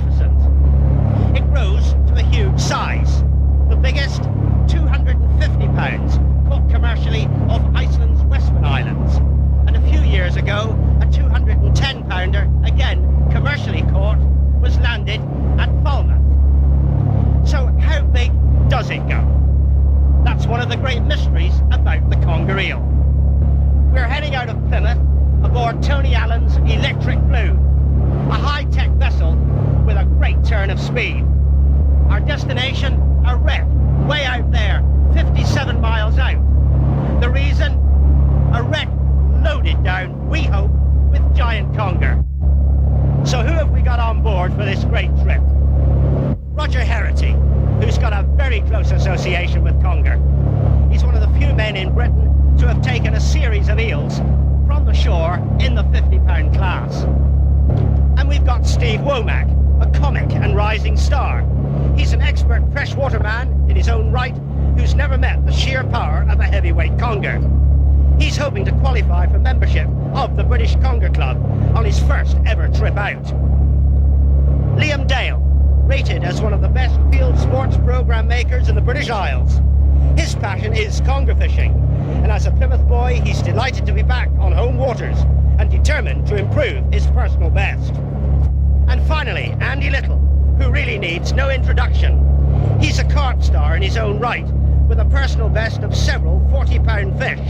magnificent. It grows to a huge size. The biggest, 250 pounds, caught commercially off Iceland's Western Islands. And a few years ago, a 210 pounder, again commercially caught, was landed at Plymouth. So how big does it go? That's one of the great mysteries about the conger eel. We're heading out of Plymouth aboard Tony Allen's Electric Blue, a high-tech vessel with a great turn of speed. Our destination, a wreck way out there, 57 miles out. The reason? A wreck loaded down, we hope, with giant conger. So who have we got on board for this great trip? Roger Herity, who's got a very close association with conger. He's one of the few men in Britain to have taken a series of eels from the shore in the 50-pound class. And we've got Steve Womack, a comic and rising star. He's an expert freshwater man in his own right, who's never met the sheer power of a heavyweight conger. He's hoping to qualify for membership of the British Conger Club on his first ever trip out. Liam Dale, rated as one of the best field sports programme makers in the British Isles. His passion is conger fishing, and as a Plymouth boy, he's delighted to be back on home waters and determined to improve his personal best. And finally, Andy Little, who really needs no introduction. He's a carp star in his own right, with a personal best of several 40-pound fish.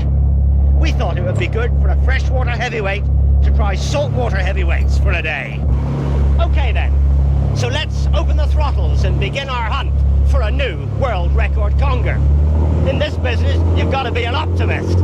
We thought it would be good for a freshwater heavyweight to try saltwater heavyweights for a day. Okay then, so let's open the throttles and begin our hunt for a new world record conger. In this business, you've got to be an optimist.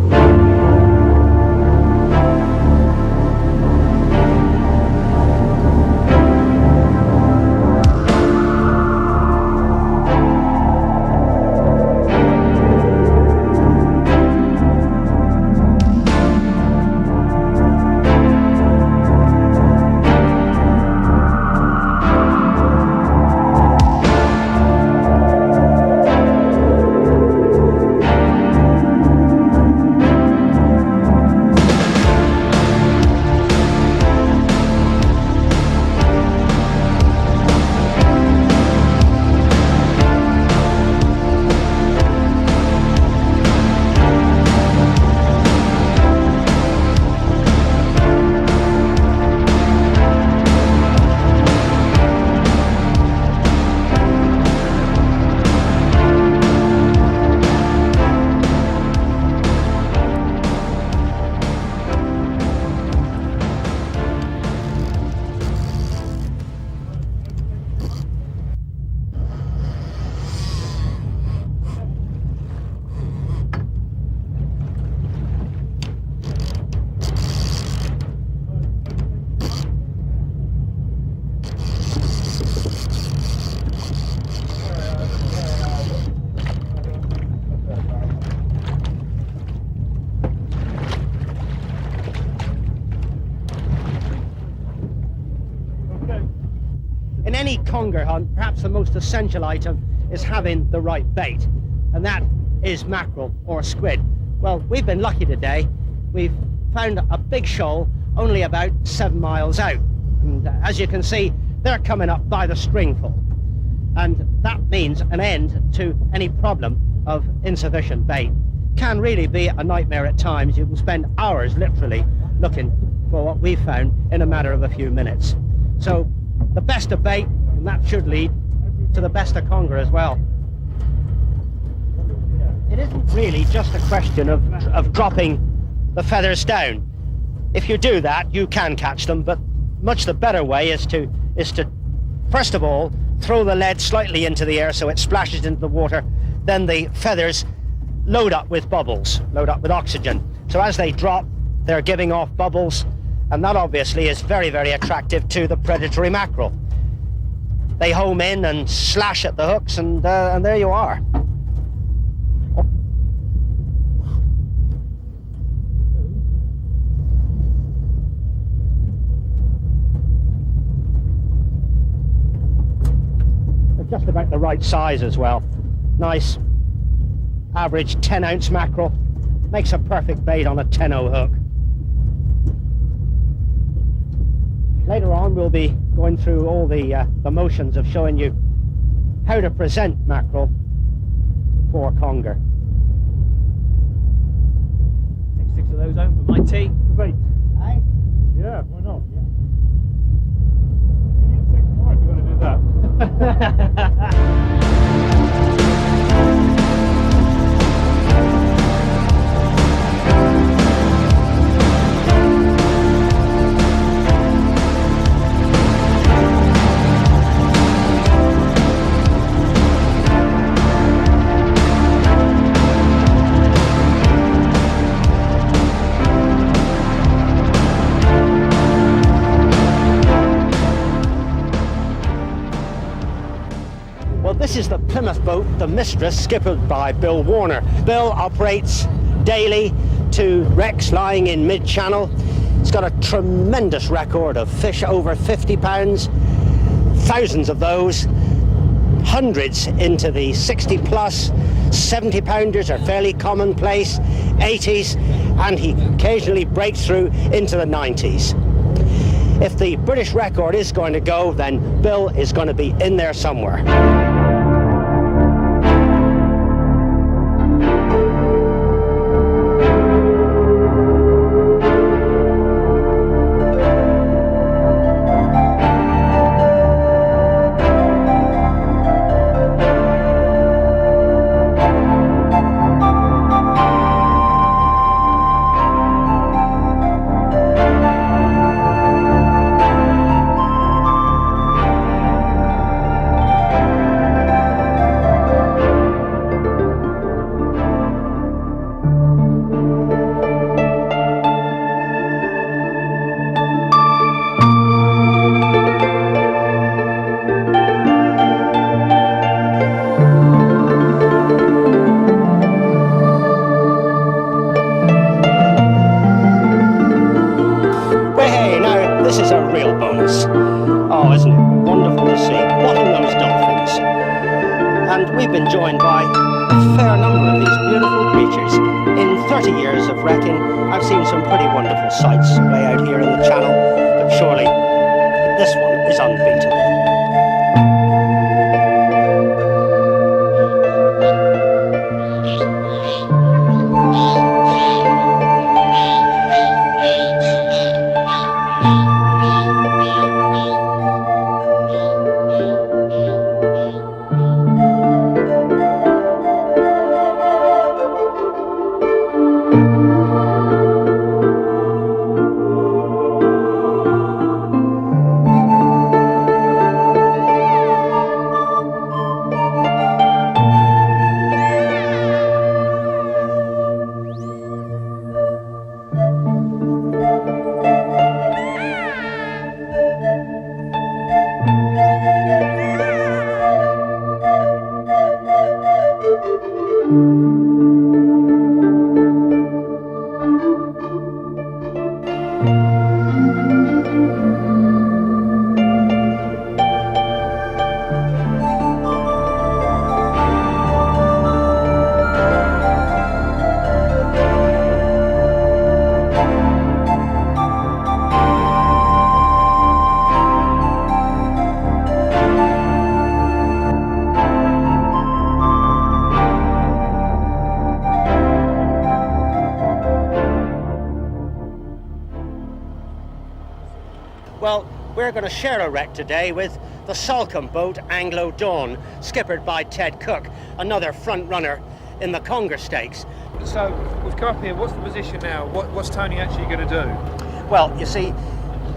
In any conger hunt, perhaps the most essential item is having the right bait, and that is mackerel or squid. Well, we've been lucky today. We've found a big shoal only about 7 miles out, and as you can see, they're coming up by the stringful, and that means an end to any problem of insufficient bait. Can really be a nightmare at times. You can spend hours literally looking for what we've found in a matter of a few minutes. So the best of bait, and that should lead to the best of conger as well. It isn't really just a question of dropping the feathers down. If you do that, you can catch them, but much the better way is to first of all throw the lead slightly into the air so it splashes into the water. Then the feathers load up with bubbles, load up with oxygen. So as they drop, they're giving off bubbles, and that obviously is very, very attractive to the predatory mackerel. They home in and slash at the hooks, and there you are. They're just about the right size as well. Nice, average 10-ounce mackerel. Makes a perfect bait on a 10-0 hook. Later on we'll be going through all the motions of showing you how to present mackerel for conger. Take 6 of those home for my tea. Wait. Aye? Yeah, why not? Yeah. We need 6 more if you're going to do that. This is the Plymouth boat, the Mistress, skippered by Bill Warner. Bill operates daily to wrecks lying in mid-channel. It's got a tremendous record of fish over 50 pounds, thousands of those, hundreds into the 60 plus, 70 pounders are fairly commonplace, 80s, and he occasionally breaks through into the 90s. If the British record is going to go, then Bill is going to be in there somewhere. Oh, isn't it wonderful to see bottlenose dolphins? And we've been joined by a fair number of these beautiful creatures. In 30 years of wrecking, I've seen some pretty wonderful sights way out here in the channel, but surely this one is unbeatable. Well, we're going to share a wreck today with the Salcombe boat Anglo Dawn, skippered by Ted Cook, another front runner in the Conger Stakes. So, with Carpworld, what's the position now? What's Tony actually going to do? Well, you see,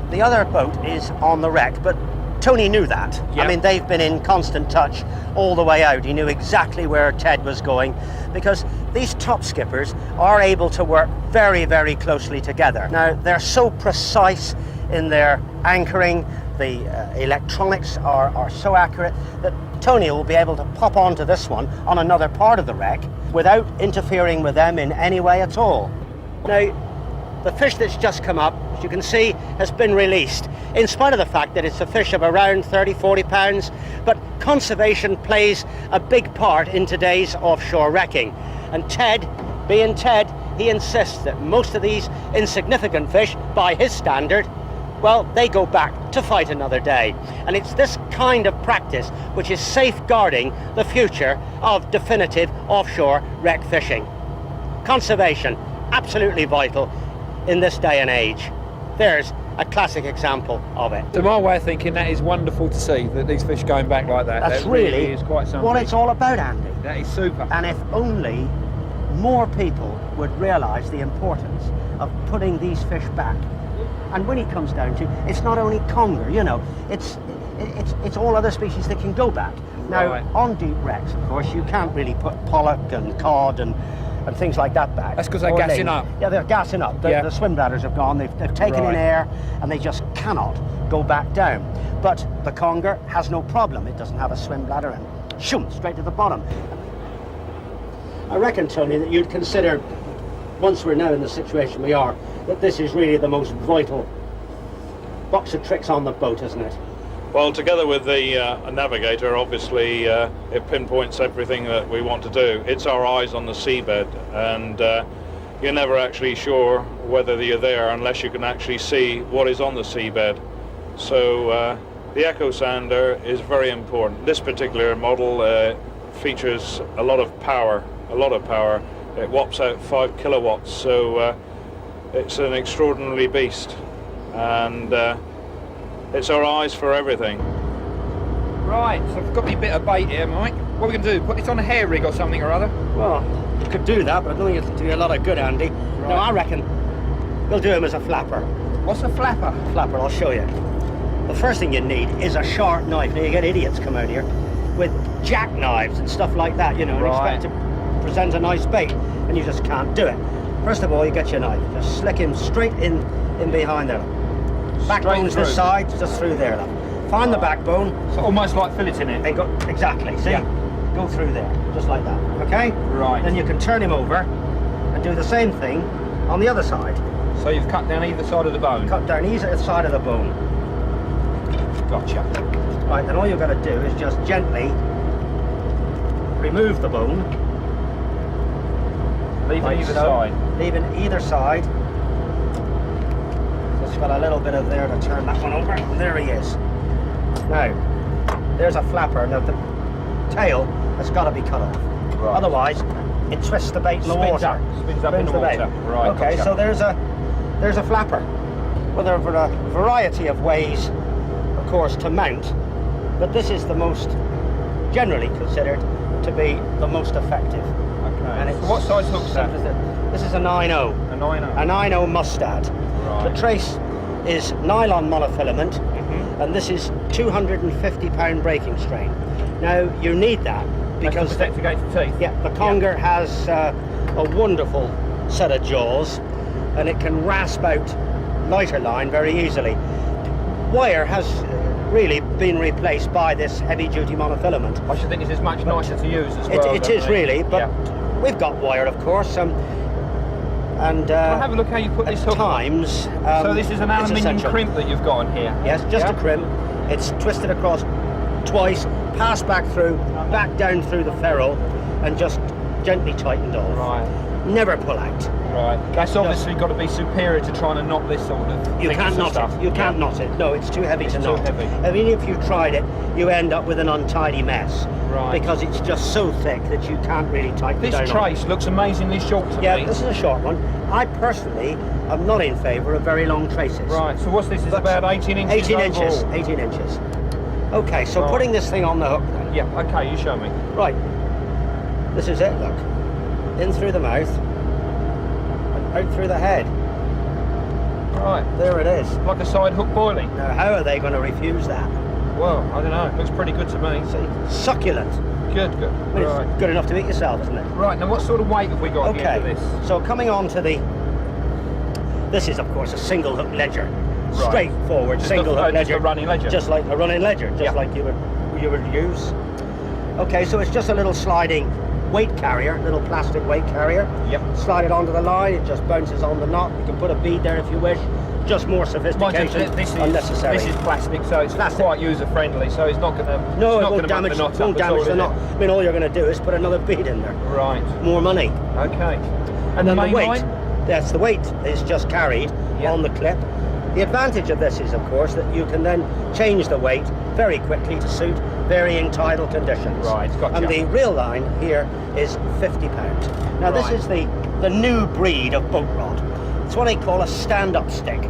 the other boat is on the wreck, but Tony knew that. Yep. I mean, they've been in constant touch all the way out. He knew exactly where Ted was going, because these top skippers are able to work very, very closely together. Now, they're so precise in their anchoring, the electronics are so accurate that Tony will be able to pop onto this one on another part of the wreck without interfering with them in any way at all. Now, the fish that's just come up, as you can see, has been released, in spite of the fact that it's a fish of around 30-40 pounds, but conservation plays a big part in today's offshore wrecking. And Ted, being Ted, he insists that most of these insignificant fish, by his standard, well, they go back to fight another day. And it's this kind of practice which is safeguarding the future of definitive offshore wreck fishing. Conservation, absolutely vital in this day and age. There's a classic example of it. To my way of thinking, that is wonderful to see, that these fish going back like that. That's that really is quite something. what it's all about, Andy. That is super. And if only more people would realise the importance of putting these fish back. And when it comes down to, it's not only conger, you know, it's all other species that can go back. Now, Right. on deep wrecks, of course, you can't really put pollock and cod and things like that back. That's 'cause they're Or gassing ling. up. Yeah, they're gassing up. Yeah. The swim bladders have gone. They've taken in Right. air, and they just cannot go back down. But the conger has no problem. It doesn't have a swim bladder, and shoom, straight to the bottom. I reckon, Tony, that you'd consider, once we're now in the situation we are, that this is really the most vital box of tricks on the boat, isn't it? Well, together with the navigator, obviously, it pinpoints everything that we want to do. It's our eyes on the seabed, and you're never actually sure whether you're there unless you can actually see what is on the seabed. So the echo sounder is very important. This particular model features a lot of power. It whops out 5 kilowatts, so it's an extraordinary beast, and it's our eyes for everything. Right, so I've got me a bit of bait here, Mike. What are we going to do? Put this on a hair rig or something or other? Well, you could do that, but I don't think it'll do you a lot of good, Andy. Right. No, I reckon we'll do him as a flapper. What's a flapper? Flapper, I'll show you. The first thing you need is a sharp knife. Now, you get idiots come out here with jackknives and stuff like that, you know, and Right. expect to present a nice bait, and you just can't do it. First of all, you get your knife. Just slick him straight in behind there. Backbone's through. this side, just through there. Look. Find the backbone So almost like filleting it. and go, exactly, see? Yeah. Go through there, just like that, okay? Right. Then you can turn him over and do the same thing on the other side. So you've cut down either side of the bone. Cut down either side of the bone. Gotcha. Right, then all you've got to do is just gently remove the bone. Leaving like either so. side. Leaving either side. Just got a little bit of there to turn that one over. There he is. Now, there's a flapper. Now the tail has got to be cut off. Right. Otherwise, it twists the bait in the Spins water. up. Spins up in the the bait. water. Right, Okay, gotcha. so there's a flapper. Well, there are a variety of ways, of course, to mount, but this is the most generally considered to be the most effective. Okay. And So it's what size hook's that? simple as that. This is a 9.0. A 9.0. A 9.0 mustad. Right. The trace is nylon monofilament, Mhm. and this is 250-pound breaking strain. Now, you need that because That's to protect against the teeth. yeah, the conger has a wonderful set of jaws, and it can rasp out lighter line very easily. Wire has really been replaced by this heavy-duty monofilament. I should think this is much nicer to use as It, well. it don't is they? really, but Yeah. we've got wire, of course, and Well, have a look how you put at this hook on. times. So this is an it's aluminium essential. crimp that you've got on here. Yes, just Yeah? a crimp. It's twisted across twice, passed back through, back down through the ferrule, and just gently tightened off. Right, Never pull out. right. That's obviously got to be superior to trying to knot this sort of You thickness can't and knot stuff. it. You can't knot it. No, it's too heavy It's to too knot. heavy. I mean, if you tried it, you end up with an untidy mess. Right. Because it's just so thick that you can't really tighten This down on it. trace looks amazingly short to Yeah, me. this is a short one. I personally am not in favour of very long traces. Right, so what's this? It's But about 18 inches 18 inches. overall. 18 inches. Okay, so Right. putting this thing on the hook then. Yeah, okay, you show me. Right. This is it, look. In through the mouth and out through the head. Right, There it is. like a side hook boilie. Now, how are they going to refuse that? Well, I don't know, it looks pretty good to me. See, succulent. Good, good. I mean, Right. it's good enough to eat yourself, isn't it? Right, now what sort of weight have we got here Okay, for this? so coming on to the... This is, of course, a single hook ledger. Right. Straightforward Just single a- hook just ledger. a running ledger. Just like a running ledger, just Yeah. like you would use. Okay, so it's just a little sliding weight carrier, little plastic weight carrier. Yep. Slide it onto the line, it just bounces on the knot. You can put a bead there if you wish. Just more Mind you, sophistication, this unnecessary. is plastic, so it's Plastic. quite user friendly, so it's not going to No, it not won't damage, the knot won't up at all, damage the is knot. it? I mean, all you're going to do is put another bead in there. Right. More money. Okay. And then main the weight, line? yes, the weight is just carried Yeah. on the clip, The advantage of this is, of course, that you can then change the weight very quickly to suit varying tidal conditions. Right, gotcha. And the real line here is 50 pounds. Now, this is the new breed of boat rod. It's what they call a stand-up stick.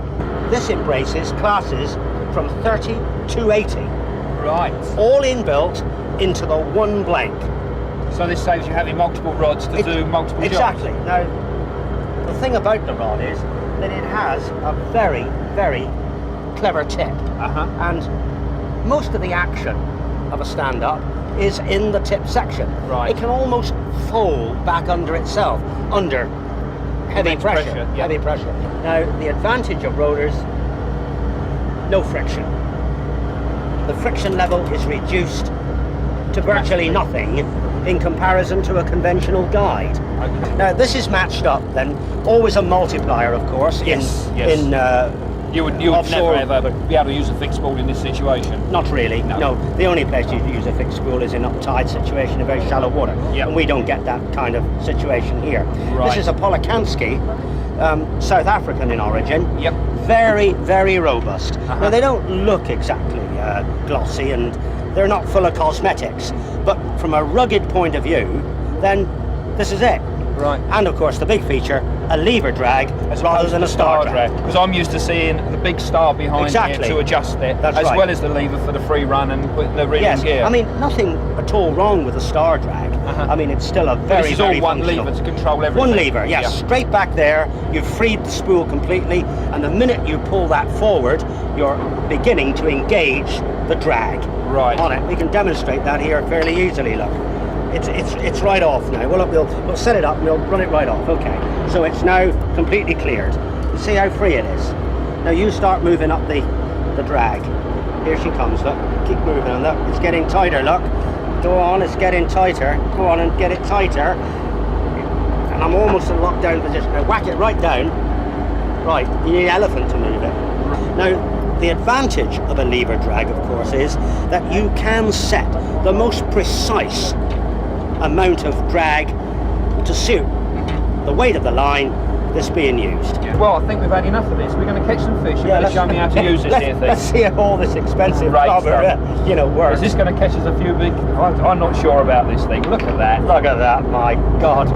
This embraces classes from 30 to 80. Right. All inbuilt into the one blank. So this saves you having multiple rods to do multiple jobs. Exactly. Now, the thing about the rod is that it has a very, very clever tip. And most of the action of a stand-up is in the tip section. Right. It can almost fold back under itself, under heavy pressure. Yeah. Heavy pressure. Now, the advantage of rotors, no friction. The friction level is reduced to virtually nothing in comparison to a conventional guide. Okay. Now, this is matched up then, always a multiplier, of course, Yes. You would offshore, never ever be able to use a fixed spool in this situation. Not really, No. no. The only place you'd use a fixed spool is in a tide situation in very shallow water. Yep. And we don't get that kind of situation here. Right. This is a Polikansky, South African in origin. Yep. Very, very robust. Now, they don't look exactly glossy and they're not full of cosmetics, but from a rugged point of view, then this is it. Right. And of course, the big feature, a lever drag rather than a star drag. Because I'm used to seeing the big star behind Exactly. here to adjust it, That's as right. well as the lever for the free run and putting the reeling Yes, gear. I mean, nothing at all wrong with the star drag. I mean, it's still a very, this is very all one functional. lever to control everything. One lever, yes. Yeah. Straight back there, you've freed the spool completely, and the minute you pull that forward, you're beginning to engage the drag Right. on it. We can demonstrate that here fairly easily, look. It's right off now. We'll set it up and we'll run it right off. Okay, so it's now completely cleared. You see how free it is? Now you start moving up the drag. Here she comes, look. Keep moving on, look. It's getting tighter, look. Go on, it's getting tighter. Go on and get it tighter. And I'm almost in lockdown position. Now whack it right down. Right, you need an elephant to move it. Now, the advantage of a lever drag, of course, is that you can set the most precise amount of drag to suit the weight of the line that's being used. Well, I think we've had enough of this. We're going to catch some fish. You better show me how to use this here thing. Let's see if all this expensive Right, rubber, works. Is this going to catch us a few big... I'm not sure about this thing. Look at that. Look at that, my God.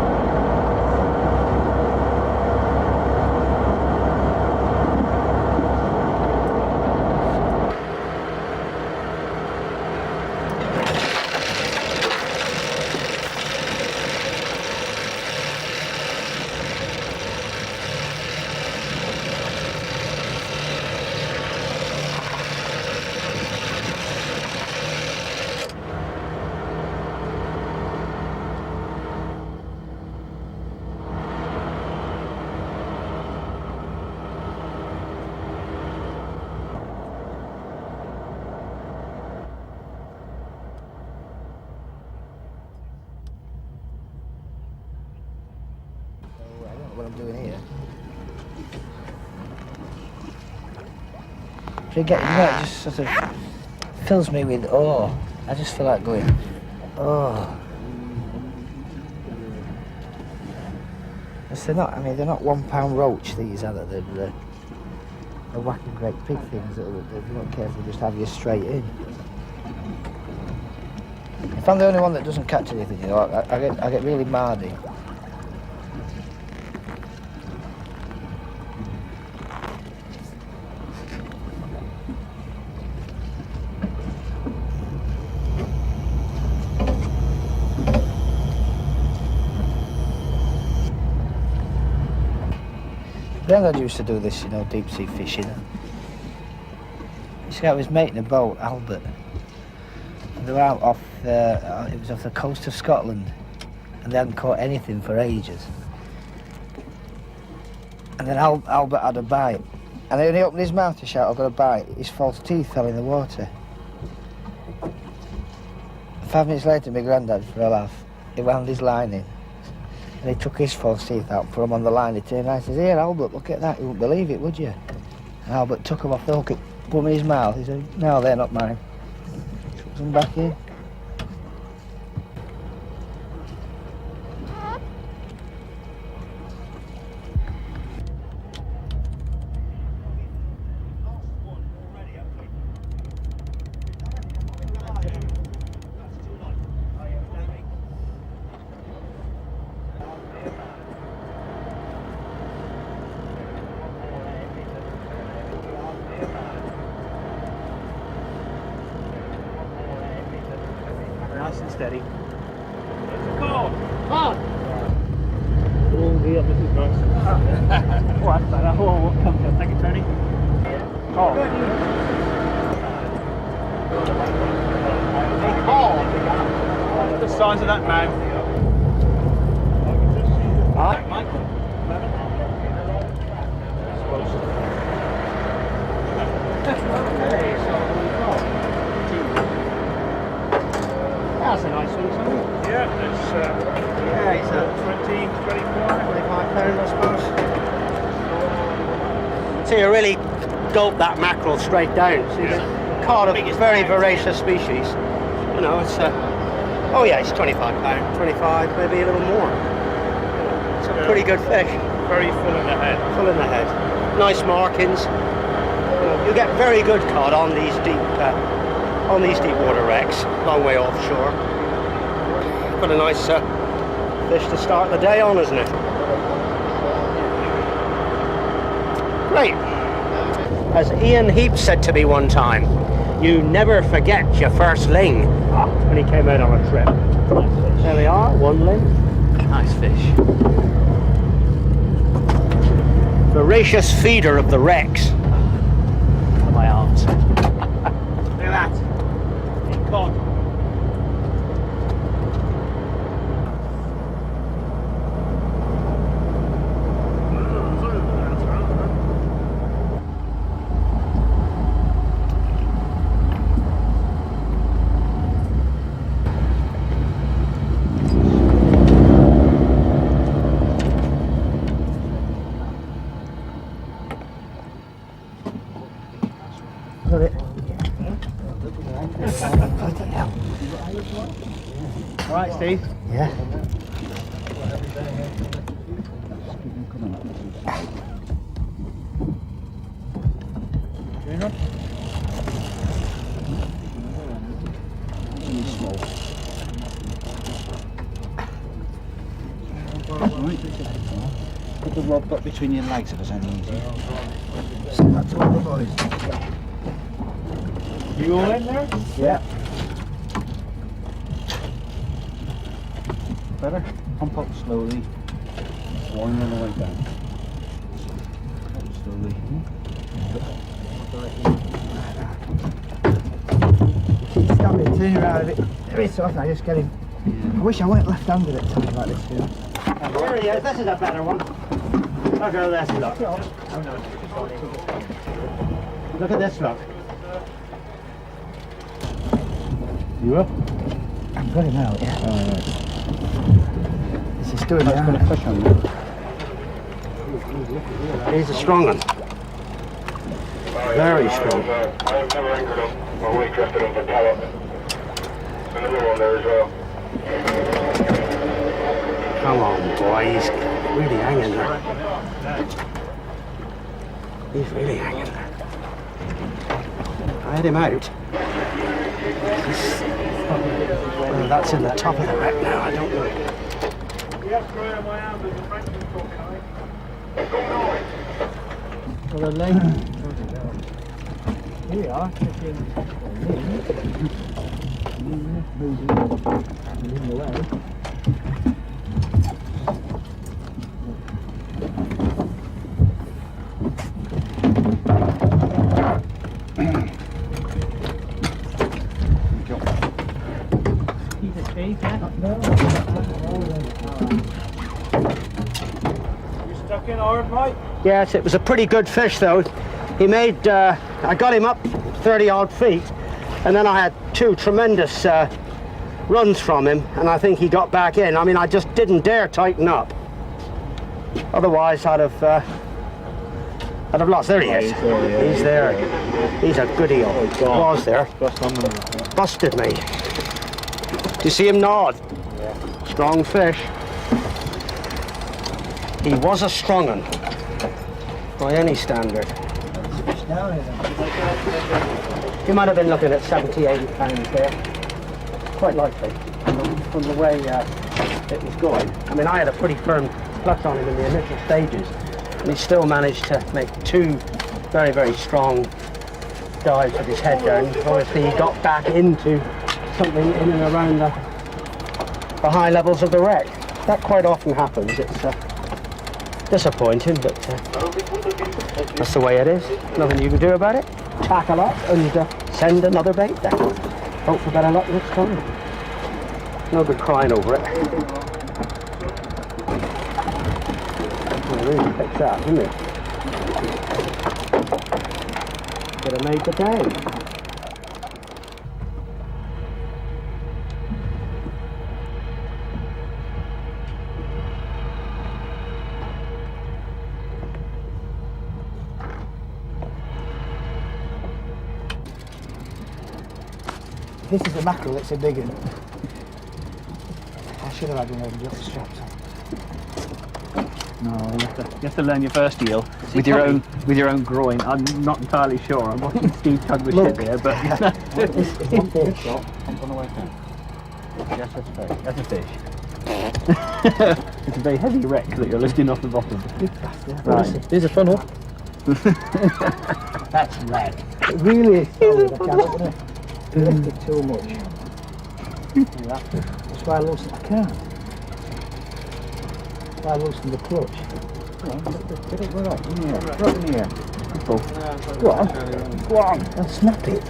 What I'm doing here. Forget, it just sort of fills me with awe. I just feel like going, oh. They're not £1 roach, these, are they? They're whacking great big things that if you're not careful just have you straight in. If I'm the only one that doesn't catch anything, I get really mardy. Granddad used to do this, deep sea fishing. This guy was mating a boat, Albert. And they were out off, it was off the coast of Scotland, and they hadn't caught anything for ages. And then Albert had a bite. And when he opened his mouth to shout, "I've got a bite," his false teeth fell in the water. 5 minutes later, my granddad, for a laugh, he wound his line in. And he took his false teeth out and put them on the line. He turned around and says, "Here, Albert, look at that. You wouldn't believe it, would you?" And Albert took them off the hook, put them in his mouth. He said, "No, they're not mine." Took them back in. steady. Oh, Oh, yeah, this is nice. Oh, that's better. Oh, come on. Thank you, Tony. Oh. The size of that mouth. Michael. that's a nice one, isn't it? Yeah, it's Yeah, it's a 20, 24. 25 pound, I suppose. So you really gulp that mackerel straight down. So you caught a very voracious species. You know, it's oh yeah, it's 25 pound, 25, maybe a little more. It's a pretty good fish. Very full in the head. Full in the head. Nice markings. You get very good cod on these deep water wrecks, long way offshore. Got a nice fish to start the day on, isn't it? Great. As Ian Heap said to me one time, you never forget your first ling, when he came out on a trip. There we are, one ling. Nice fish. Voracious feeder of the wrecks. My arms. Look at that. In cod. Got it. Right, Steve. Yeah. Put the rod back between your legs if it's any easier. That's all the boys. You all in there? Yeah. Better? Pump up slowly. One on the way down. Up slowly. Keep standing, turning around a bit. Every so often I just get him. I wish I weren't left-handed at times like this, you know. There he is, this is a better one. Look at this, look. Look at this, look. You up? I've got him out, yeah. Alright. This is doing That's got a fish on there. He's a strong one. Very strong. I've never anchored him. My weight drifted him for talent. Another one there as well. Come on, boy, he's really hanging there. He's really hanging there. I had him out. Well, that's in the top of the wreck now, I don't know. For the length. Here we are. Moving away. You stuck in hard, Mike? Yes, it was a pretty good fish though. He made, I got him up 30 odd feet and then I had two tremendous runs from him and I think he got back in. I mean, I just didn't dare tighten up. Otherwise I'd have lost. There he is. He's there. He's a good eel. Was there. Busted me. Do you see him nod? Strong fish. He was a strong one, by any standard. You might have been looking at 70, 80 pounds there. Quite likely, from the way it was going. I mean, I had a pretty firm clutch on him in the initial stages, and he still managed to make two very, very strong dives with his head down. Obviously, he got back into something in and around the high levels of the wreck. That quite often happens. It's disappointing, but that's the way it is. Nothing you can do about it. Tackle up and send another bait down. Hope for better luck next time. No good crying over it. It really picks up, doesn't it? Could have made the day. This is a mackerel, it's a big one. I should have had one of them got the straps on. No, you have to learn your first eel with your own groin. I'm not entirely sure. I'm watching Steve tug the ship here, but It's shot. I'm going to wait now. Yes, that's a fish. That's a fish. it's a very heavy wreck that you're lifting off the bottom. Right. Here's a funnel. That's red. It really is solid, I can't open it. Lift it too much. That's why I loosened, I can't. That's why I loosened the clutch. Get it right up in here. Right in here. Go on. Go on. I'll snap it.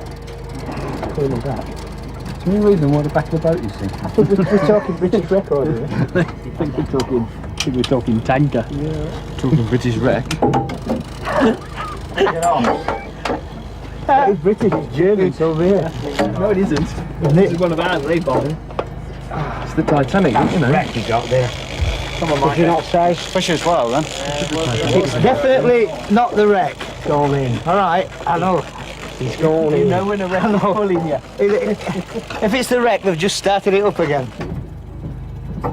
Pull it back. Can you read them what the back of the boat you see? I think we're talking British record here. I think we're talking tanker. Yeah. Talking British wreck. Get on. It's British, it's German, it's over here. No, it isn't. This is one of ours, they bought it. It's the Titanic, you know. Wreck you got there. Come on, Mike. Did you not say? Fish as well, then. It's definitely not the wreck going in. Alright, I know. He's going in. You know when a wreck is pulling you. If it's the wreck, they've just started it up again. I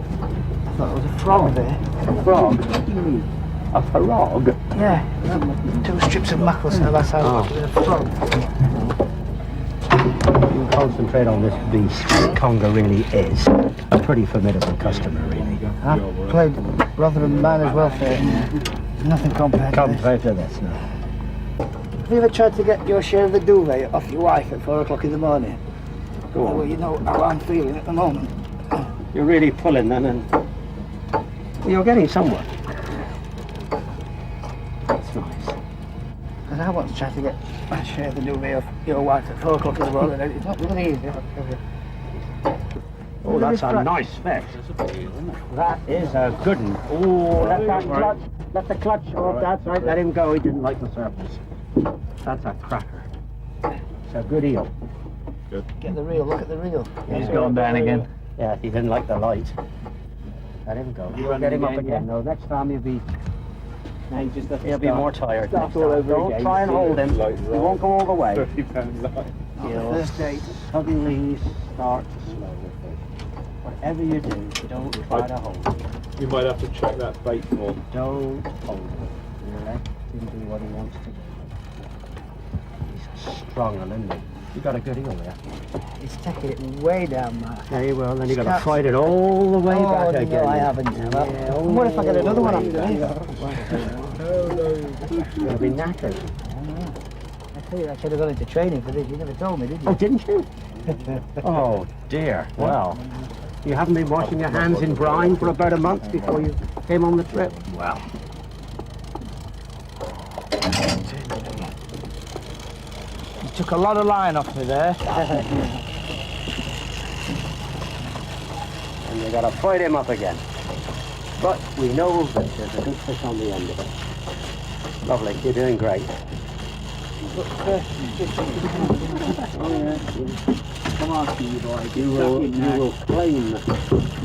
thought there was a frog there. A frog? A frog? Yeah. 2 strips of mackerel, so that's how there's a frog. You can concentrate on this beast. Conger really is a pretty formidable customer, really. I've played Rotherham mine as well, so nothing compared to this, no. Have you ever tried to get your share of the duvet off your wife at 4 o'clock in the morning? Go on. Well, you know how I'm feeling at the moment. You're really pulling then, and you're getting somewhere. That's nice. Because I once tried to get my share of the duvet off your wife at 4 o'clock in the morning, and it's not really easy. Oh, that's a nice fish. That is a good one. Oh, let that clutch. Let the clutch off. That's right. Let him go. He didn't like the surface. That's a cracker. It's a good eel. Get the reel, look at the reel. He's gone down again. Yeah, he didn't like the light. Let him go. You'll get him up again. No, next time he'll be more tired. Start all over Don't again. try and hold him. He won't go all the way. £30 light. He'll First date. suddenly start to slow the fish. Whatever you do, don't try to hold him. You might have to check that bait more. Don't hold him. Let him do what he wants to do. He's strong, isn't he? You got a good eel there. It's taking it way down, Mark. There you will, then you got to fight it all the way back again. No, I haven't. Yeah, What if I get another one after that? You'll be knackered. I tell you, I should have gone into training for this. You never told me, did you? Oh, didn't you? Oh, dear. Well, you haven't been washing your hands in brine for about a month before you came on the trip? Well. You took a lot of line off me there. And you got to fight him up again. But we know that there's a good fish on the end of it. Lovely, you're doing great. Oh, yeah. Come on, Steve, boy. You will claim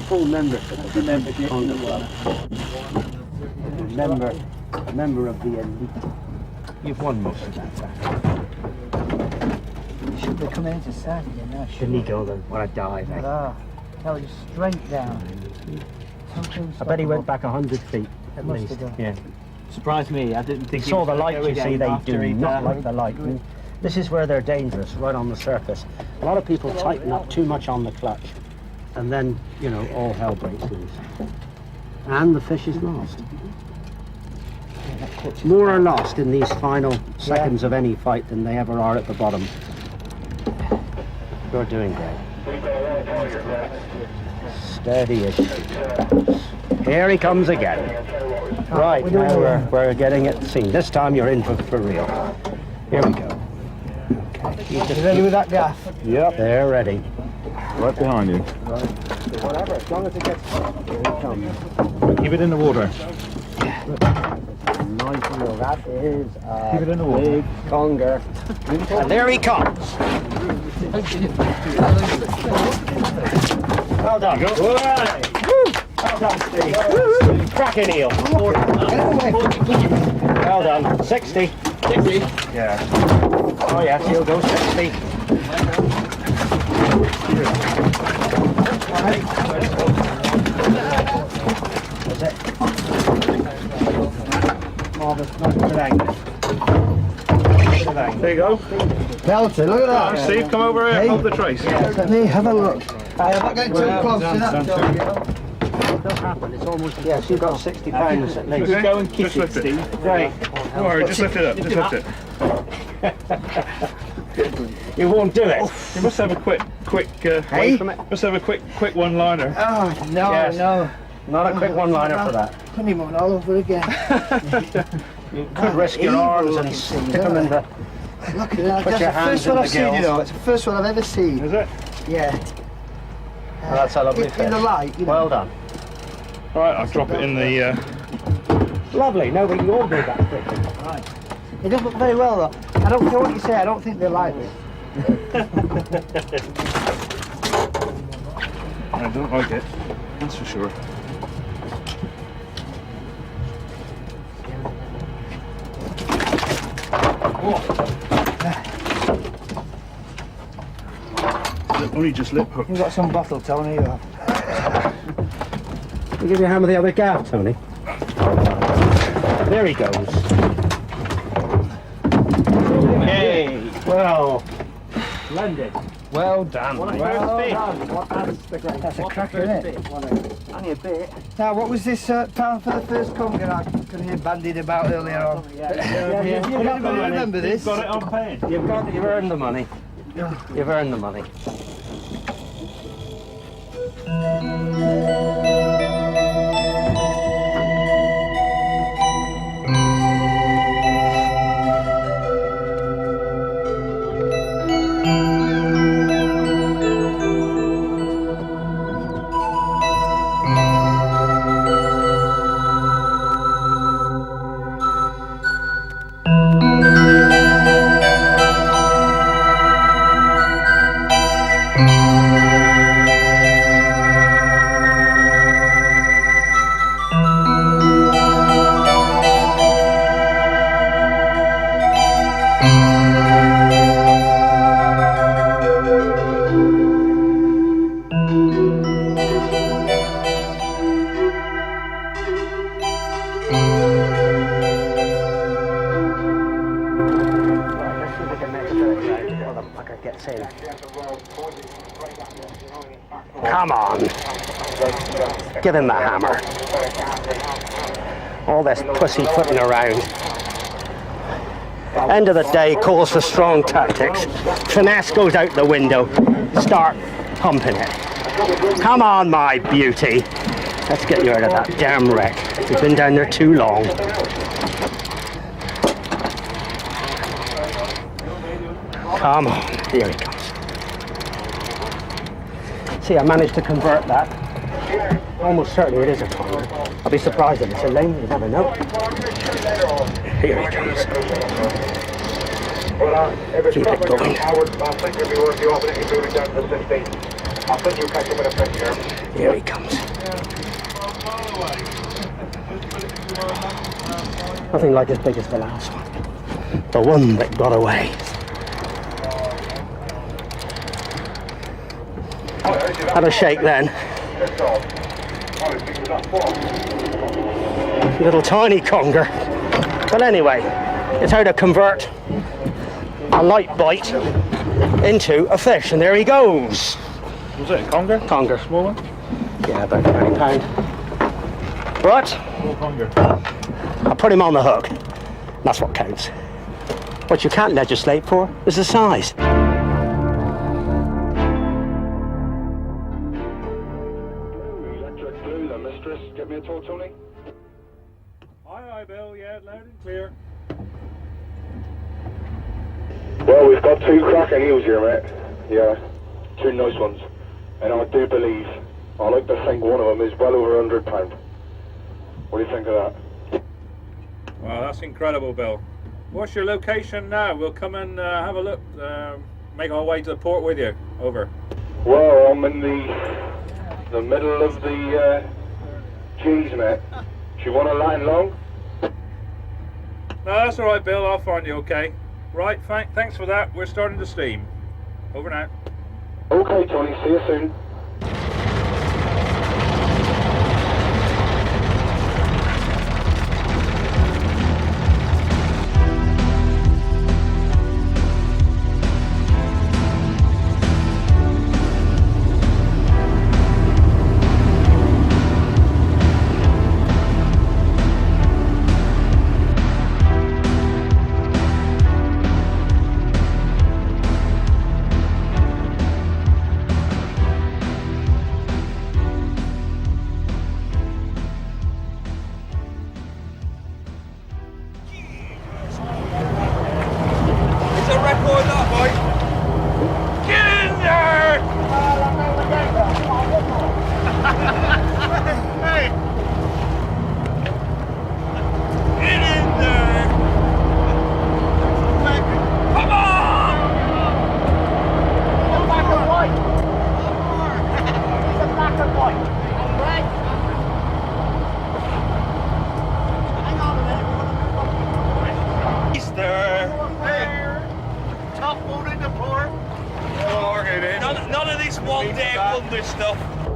full membership of the Conger Club. A member of the elite. You've won most of that battle. You should be coming into sight again now. Shouldn't he go then? What a dive, eh? Oh, no, just straight down. I bet he went back 100 feet at Must least. have done. Yeah. Surprised me. I didn't think He saw the light, you see, they after do he'd, not like the light. And this is where they're dangerous, right on the surface. A lot of people tighten up too much on the clutch, and then, you know, all hell breaks loose. And the fish is lost. More are lost in these final seconds of any fight than they ever are at the bottom. You're doing great. Steady as she. Here he comes again. Right, now we're getting it seen. This time you're in for real. Here we go. Okay. You ready with that gaff? Yep. They're ready. Right behind you. Whatever, as long as it gets... Here it comes. Keep it in the water. Nice reel. That is Keep it in the water. big conger. And there he comes. Well done. Well done, Steve. Cracking eel. Well done. 60. 60? Yeah. Oh yes, he'll go 60. That's it. Marvellous. Nice bit of angle. There you go. Belter, look at that. Steve, come over here. Hey. Hold the trace. Let me have a look. I'm not getting too close to that. It does happen. It's almost... Yes, you've got 60 pounds at least. Just go and kiss it, Steve. Right. Don't worry, just lift it up. Just lift it. You won't do it. You must have a quick Hey? must have a quick one-liner. Oh, no, Yes. no. Not a quick one-liner for that. Honeymoon all over again. You could risk your arms and stick them in the... Look at that. Put That's your the hands first in one the I've seen, you gills. know. It's the first one I've ever seen. Is it? Yeah. Oh, that's a lovely fish. In the light, you know. Well done. All right, I'll drop it in the. Lovely. No, but you all do that quickly. Right. It does look very well, though. I don't care what you say, I don't think they like this. I don't like it. That's for sure. Only just lip hook. You've got some bottle, Tony. You have. I'll give you a hand with the other gaff, Tony. There he goes. Okay. Well, splendid. Well done. What a Well first done. What that's the great. That's a what cracker, first isn't it? bit. Only a bit. Now, what was this pound for the first conger I could hear bandied about earlier on? Yeah. Does anybody remember this? Got it on pen. You've earned the money. You've earned the money. Come on. Give him the hammer. All this pussyfooting around. End of the day calls for strong tactics. Finesse goes out the window. Start pumping it. Come on, my beauty. Let's get you out of that damn wreck. You've been down there too long. Come on. Here he comes. See, I managed to convert that. Almost certainly it is a conger. I'll be surprised if it's a lame, you never know. Here he comes. Keep it going. Here he comes. Nothing like as big as the last one. The one that got away. Had a shake then. Little tiny conger. But anyway, it's how to convert a light bite into a fish, and there he goes. Was it a conger? Conger. Small one? Yeah, about 20 pound. But Small conger. I put him on the hook. That's what counts. What you can't legislate for is the size. Well, we've got 2 cracking eels here, mate. Yeah, 2 nice ones. And I do believe, I like to think one of them is well over £100. What do you think of that? Wow, that's incredible, Bill. What's your location now? We'll come and have a look, make our way to the port with you. Over. Well, I'm in the middle of the G's, mate. Do you want a line long? No, that's all right, Bill. I'll find you okay. Right, thanks for that. We're starting to steam. Over now. Okay, Tony. See you soon.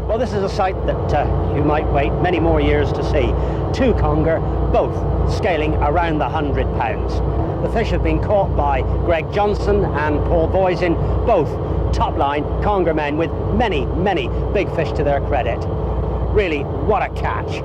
Well, this is a sight that you might wait many more years to see. 2 conger, both scaling around the £100. The fish have been caught by Greg Johnson and Paul Boysen, both top-line conger men with many, many big fish to their credit. Really, what a catch.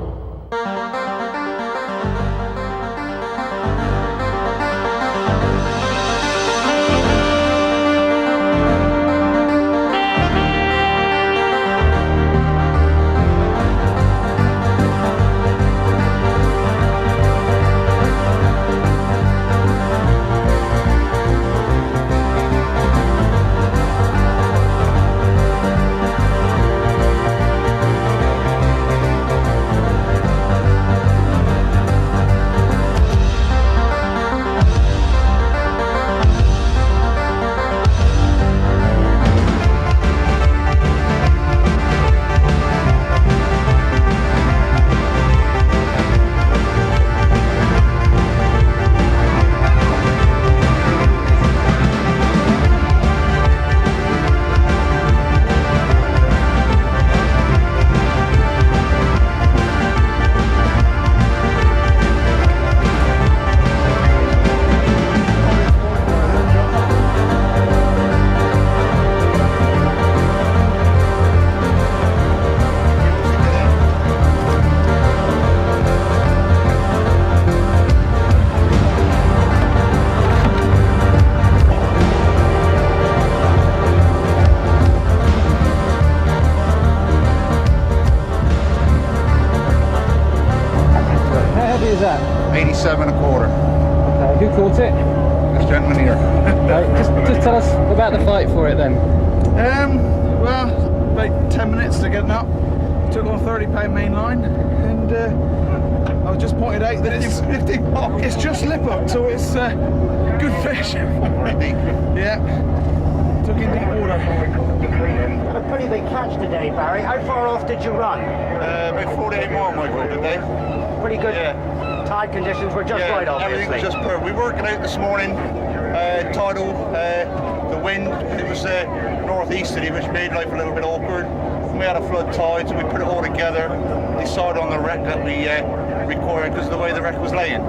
Is that? 87 a quarter. Okay, who caught it? This gentleman here. Right, just tell us about the fight for it then. Well, about 10 minutes to get it up. Took on a £30 main line, and I was just pointed out that it's just lip up, so it's good fish. Yeah, took in deep water. A pretty big catch today, Barry. How far off did you run? About 48 mile, Michael, today. Pretty good. Tide conditions were just right, obviously. Everything was just perfect. We were working out this morning, tidal, the wind, it was northeasterly, which made life a little bit awkward. We had a flood tide, so we put it all together, decided on the wreck that we required because of the way the wreck was laying.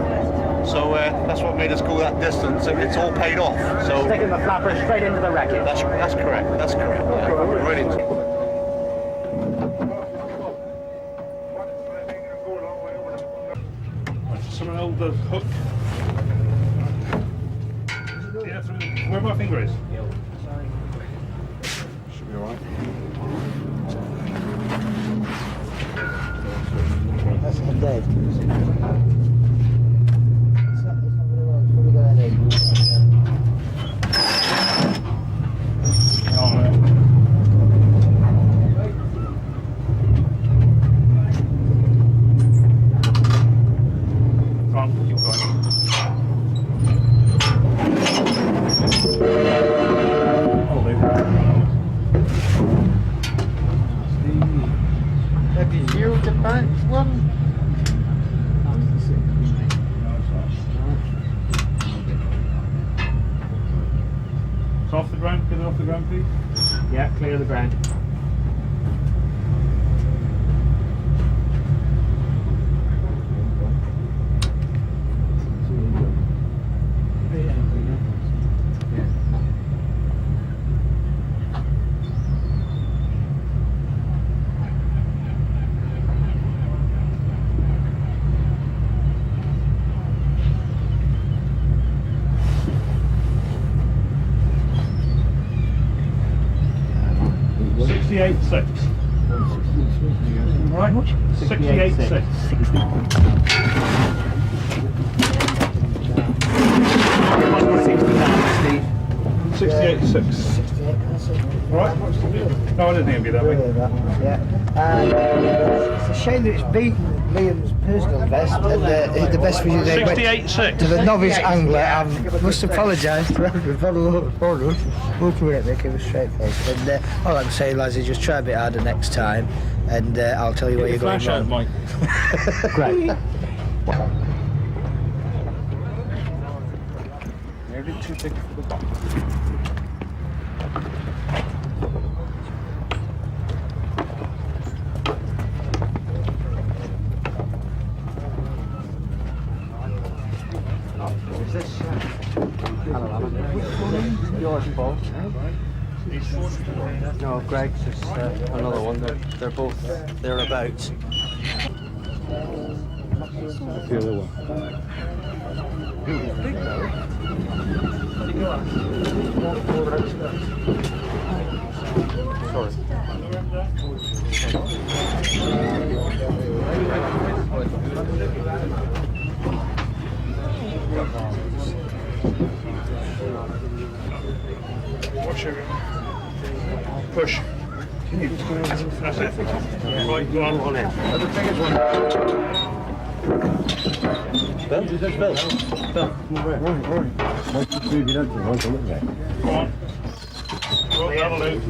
So that's what made us go that distance, and it's all paid off. So sticking the flapper straight into the wreckage. That's correct. That's correct. Yeah. Right into. Someone hold the hook. Yeah, where my finger is. Should be alright. That's not dead. It's not very well. It's probably got a headache. Off the ground, get it off the ground, please. Yeah, clear the ground. $68.6. Right? $68.6. $68.6. Right? No, I didn't think it'd be that big. Yeah. It's a shame that it's beaten Liam's personal best and the best we did. 68.6. To the novice angler, I must apologise to everyone for us. We'll do it, make it straight face. And all I'm saying, lads, is just try a bit harder next time, and I'll tell you what you're going wrong. Mike. Great. Nearly too big for the box. Is this yours, Paul? No, Greg's is another one. They're both thereabouts. The other one. Watch it. Push. That's it. Right, go on in. Bill? Is that Bill? Bill. Right. What's the food you don't want to look at? Go on. Well, that'll do.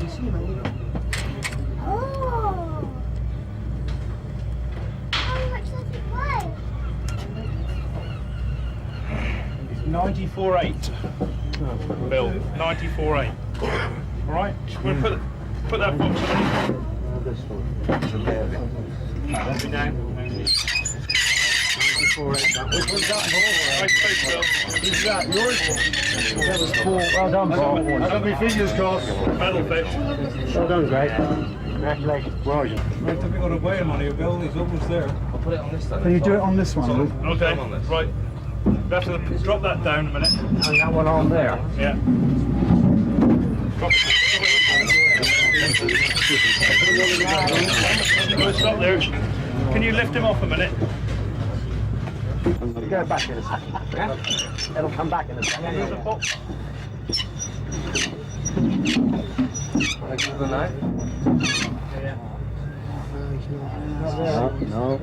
It's 94.8. Bill, 94.8. All right, we'll put that box underneath. This one. That'll be down. 94.8. Which one's that? Right, face, Bill. Who's that? Yours? That was Paul. Well done, Paul. I got my fingers crossed. Metal fish. Well done, Greg. Congratulations. Roger. Right, have we got to weigh him on here, Bill? He's almost there. I'll put it on this side. Can you do it on this one, Luke? Okay, right. We have to drop that down a minute. Hang that one on there. Yeah. Stop there. Can you lift him off a minute? Go back in a second. Yeah? It'll come back in a second. There's a box. Thanks for the knife. No.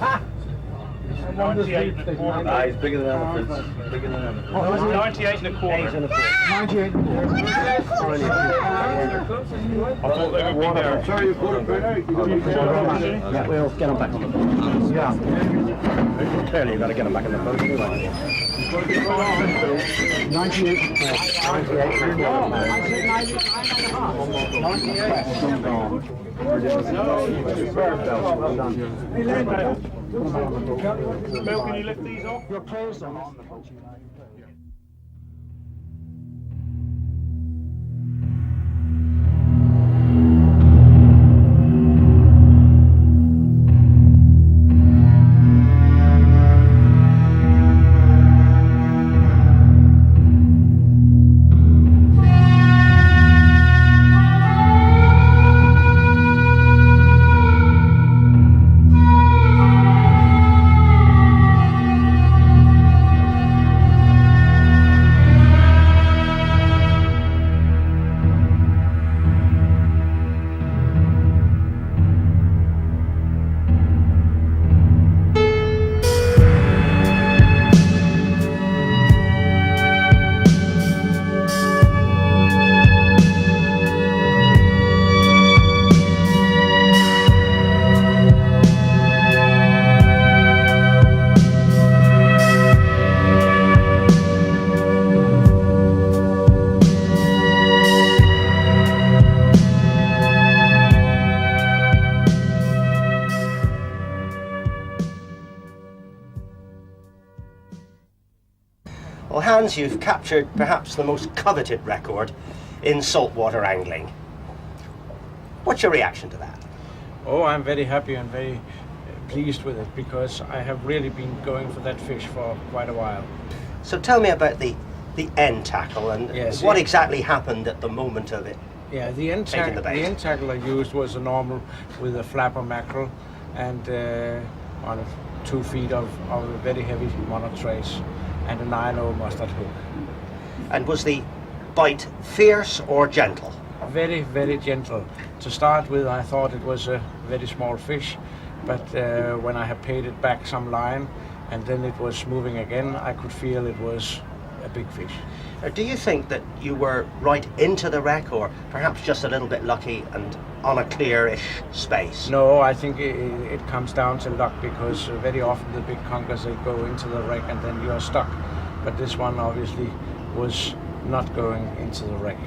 Ha! 98 and a quarter. Ah, he's bigger than elephants. Bigger than elephants. Oh, 98 and a quarter. 98 and a quarter. I thought they would be there. Sorry, you put it out. Yeah, we'll get them back on the boat. Yeah. Clearly, you've got to get them back on the boat anyway. 98 and 98. Bill, can you lift these off? Your clothes are on the boat. Well, Hans, you've captured perhaps the most coveted record in saltwater angling. What's your reaction to that? Oh, I'm very happy and very pleased with it, because I have really been going for that fish for quite a while. So tell me about the end tackle and what exactly happened at the moment of it. Yeah, the end tackle I used was a normal with a flapper mackerel and on 2 feet of a very heavy monotrace and a 9/0 mustard hook. And was the bite fierce or gentle? Very, very gentle. To start with, I thought it was a very small fish, but when I had paid it back some line and then it was moving again, I could feel it was a big fish. Do you think that you were right into the wreck, or perhaps just a little bit lucky and on a clearish space? No, I think it comes down to luck, because very often the big congers, they go into the wreck and then you are stuck. But this one obviously was not going into the wreck.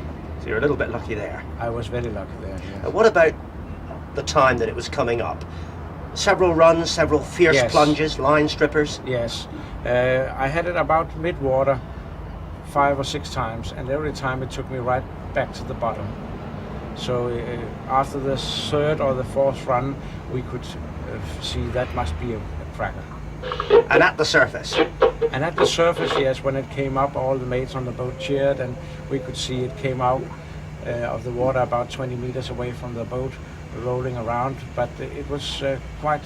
So you're a little bit lucky there. I was very lucky there, yes. What about the time that it was coming up? Several runs, several fierce plunges, line strippers? Yes. I had it about mid-water 5 or 6 times, and every time it took me right back to the bottom. So after the 3rd or the 4th run, we could see that must be a cracker. And at the surface? And at the surface, yes, when it came up, all the mates on the boat cheered, and we could see it came out of the water about 20 meters away from the boat, rolling around. But it was quite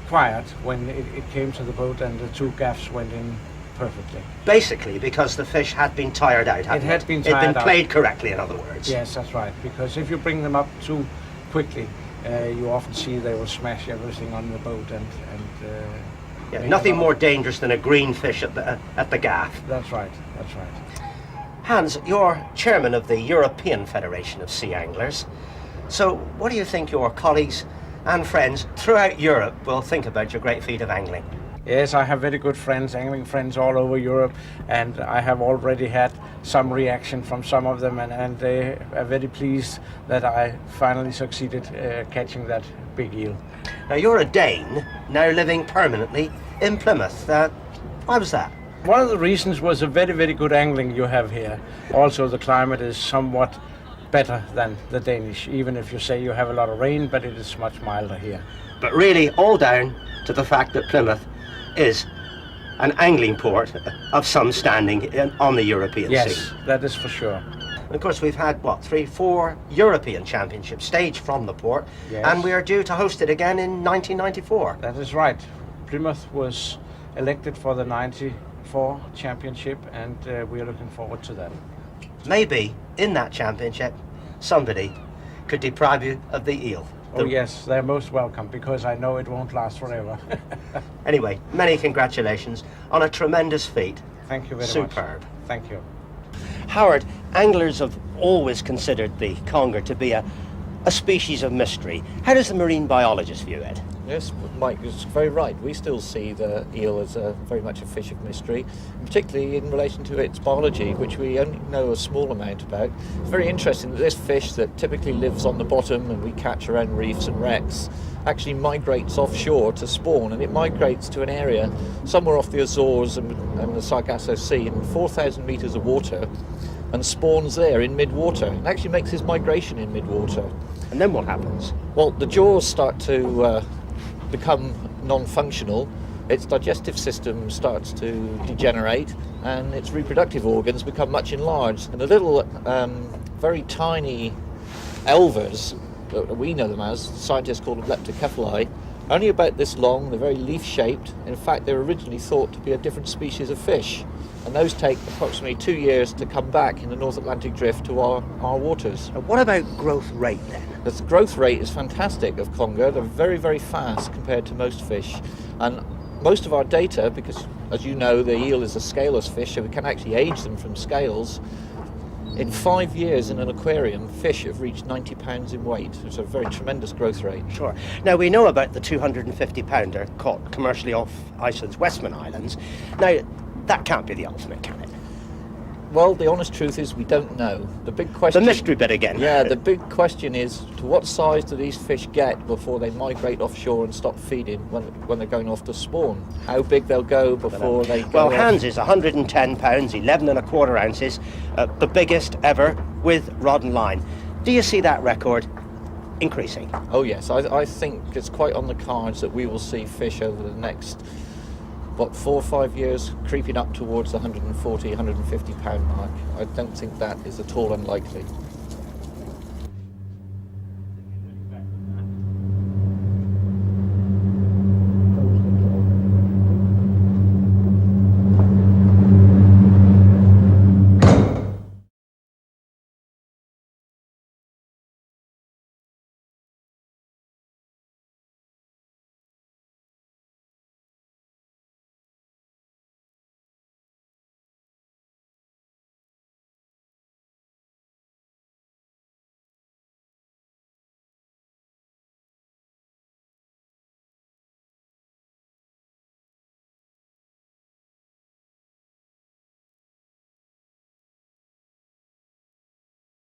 quiet when it came to the boat, and the 2 gaffs went in perfectly. Basically, because the fish had been tired out, hadn't it? It had been tired out. It had been played correctly, in other words. Yes, that's right. Because if you bring them up too quickly, you often see they will smash everything on the boat and nothing more dangerous than a green fish at the gaff. That's right, that's right. Hans, you're chairman of the European Federation of Sea Anglers. So what do you think your colleagues and friends throughout Europe will think about your great feat of angling? Yes, I have very good friends, angling friends all over Europe, and I have already had some reaction from some of them, and they are very pleased that I finally succeeded catching that big eel. Now, you're a Dane, now living permanently in Plymouth. Why was that? One of the reasons was a very, very good angling you have here. Also, the climate is somewhat better than the Danish, even if you say you have a lot of rain, but it is much milder here. But really, all down to the fact that Plymouth is an angling port of some standing on the European sea. Yes, that is for sure. Of course, we've had, 3-4 European Championships staged from the port, and we are due to host it again in 1994. That is right. Plymouth was elected for the 94 championship, and we are looking forward to that. Maybe in that championship, somebody could deprive you of the eel. Oh yes, they're most welcome, because I know it won't last forever. Anyway, many congratulations on a tremendous feat. Thank you very much. Superb. Thank you. Howard, anglers have always considered the conger to be a species of mystery. How does the marine biologist view it? Yes, Mike is very right. We still see the eel as very much a fish of mystery, particularly in relation to its biology, which we only know a small amount about. It's very interesting that this fish that typically lives on the bottom and we catch around reefs and wrecks actually migrates offshore to spawn, and it migrates to an area somewhere off the Azores and the Sargasso Sea in 4,000 metres of water and spawns there in mid-water. It actually makes his migration in mid-water. And then what happens? Well, the jaws start to become non-functional, its digestive system starts to degenerate, and its reproductive organs become much enlarged. And the little, very tiny elvers, that we know them as, scientists call them leptocephali, only about this long, they're very leaf-shaped. In fact, they were originally thought to be a different species of fish, and those take approximately 2 years to come back in the North Atlantic drift to our waters. What about growth rate then? The growth rate is fantastic of conger. They're very, very fast compared to most fish. And most of our data, because as you know, the eel is a scaleless fish, so we can actually age them from scales. In 5 years in an aquarium, fish have reached 90 pounds in weight. It's a very tremendous growth rate. Sure. Now, we know about the 250-pounder caught commercially off Iceland's Westman Islands. Now, that can't be the ultimate, can it? Well, the honest truth is we don't know. The big question... The mystery bit again. Yeah, the big question is, to what size do these fish get before they migrate offshore and stop feeding when they're going off to spawn? How big they'll go before they go Well, off? Hans is 110 pounds, 11 and a quarter ounces, the biggest ever with rod and line. Do you see that record increasing? Oh yes, I think it's quite on the cards that we will see fish over the next, 4 or 5 years, creeping up towards the 140, 150 pound mark. I don't think that is at all unlikely.